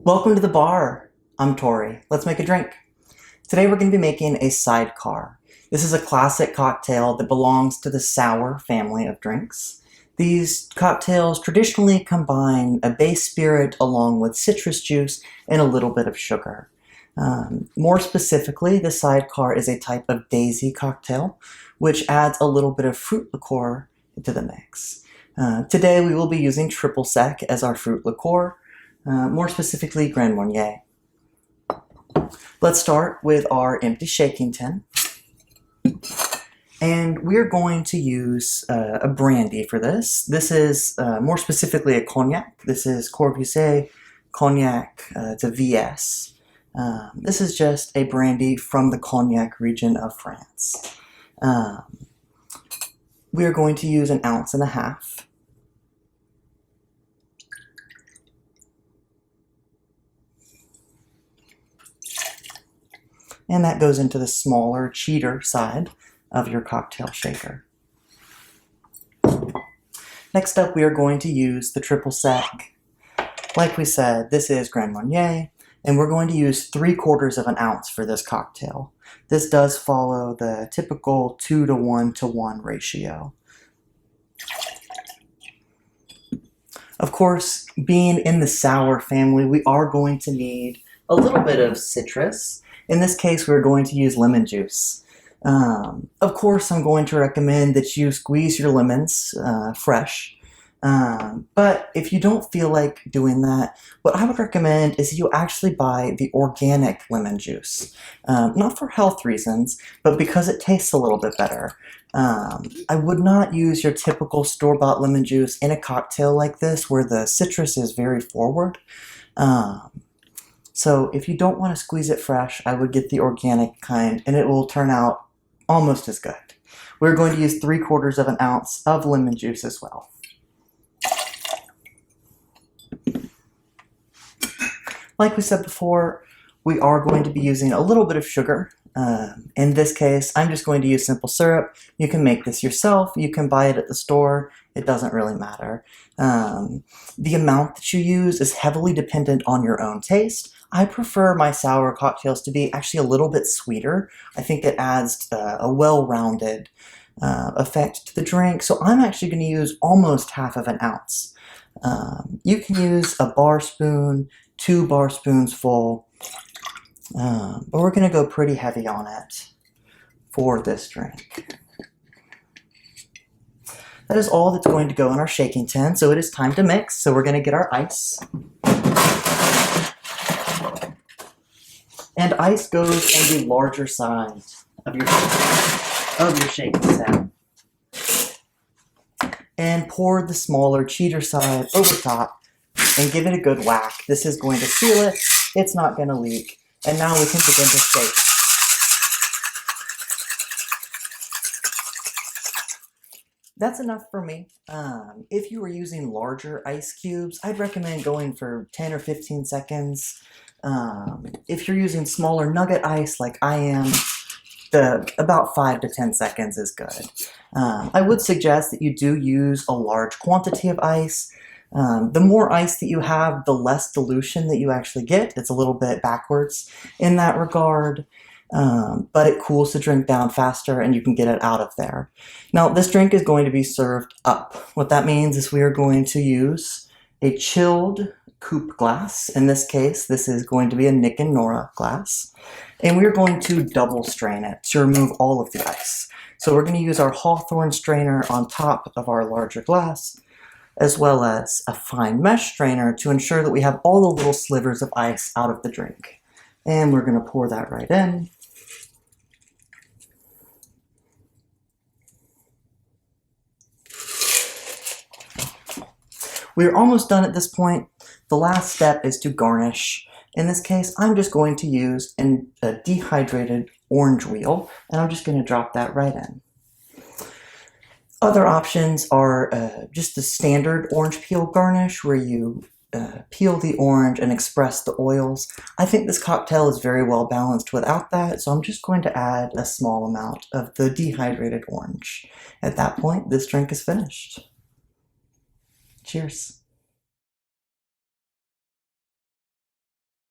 Welcome to the bar. I'm Tori. Let's make a drink. Today we're going to be making a Sidecar. This is a classic cocktail that belongs to the sour family of drinks. These cocktails traditionally combine a base spirit along with citrus juice and a little bit of sugar. More specifically, the Sidecar is a type of daisy cocktail, which adds a little bit of fruit liqueur to the mix. Today we will be using triple sec as our fruit liqueur. More specifically, Grand Marnier. Let's start with our empty shaking tin. And we're going to use a brandy for this. This is more specifically a cognac. This is Corbusier Cognac to VS. This is just a brandy from the Cognac region of France. We are going to use 1.5 ounces. And that goes into the smaller cheater side of your cocktail shaker. Next up, we are going to use the triple sec. Like we said, this is Grand Marnier, and we're going to use 3/4 ounce for this cocktail. This does follow the typical 2 to 1 to 1 ratio. Of course, being in the sour family, we are going to need a little bit of citrus. In this case, we're going to use lemon juice. Of course, I'm going to recommend that you squeeze your lemons fresh. But if you don't feel like doing that, what I would recommend is you actually buy the organic lemon juice. Not for health reasons, but because it tastes a little bit better. I would not use your typical store-bought lemon juice in a cocktail like this where the citrus is very forward. So if you don't want to squeeze it fresh, I would get the organic kind, and it will turn out almost as good. We're going to use 3/4 ounce of lemon juice as well. Like we said before, we are going to be using a little bit of sugar. In this case, I'm just going to use simple syrup. You can make this yourself. You can buy it at the store. It doesn't really matter. The amount that you use is heavily dependent on your own taste. I prefer my sour cocktails to be actually a little bit sweeter. I think it adds a well-rounded effect to the drink. So I'm actually going to use almost 1/2 ounce. You can use a bar spoon, 2 bar spoons full. But we're going to go pretty heavy on it for this drink. That is all that's going to go in our shaking tin, so it is time to mix. So we're going to get our ice. And ice goes in the larger side of your shaking tin. And pour the smaller cheater side over top and give it a good whack. This is going to seal it. It's not going to leak. And now we can begin to shake. That's enough for me. If you were using larger ice cubes, I'd recommend going for 10 or 15 seconds. If you're using smaller nugget ice like I am, about 5 to 10 seconds is good. I would suggest that you do use a large quantity of ice. The more ice that you have, the less dilution that you actually get. It's a little bit backwards in that regard, but it cools the drink down faster and you can get it out of there. Now, this drink is going to be served up. What that means is we are going to use a chilled coupe glass. In this case, this is going to be a Nick and Nora glass, and we're going to double strain it to remove all of the ice. So we're going to use our Hawthorne strainer on top of our larger glass, as well as a fine mesh strainer to ensure that we have all the little slivers of ice out of the drink. And we're going to pour that right in. We're almost done at this point. The last step is to garnish. In this case, I'm just going to use a dehydrated orange wheel, and I'm just going to drop that right in. Other options are just the standard orange peel garnish, where you peel the orange and express the oils. I think this cocktail is very well balanced without that, so I'm just going to add a small amount of the dehydrated orange. At that point, this drink is finished. Cheers.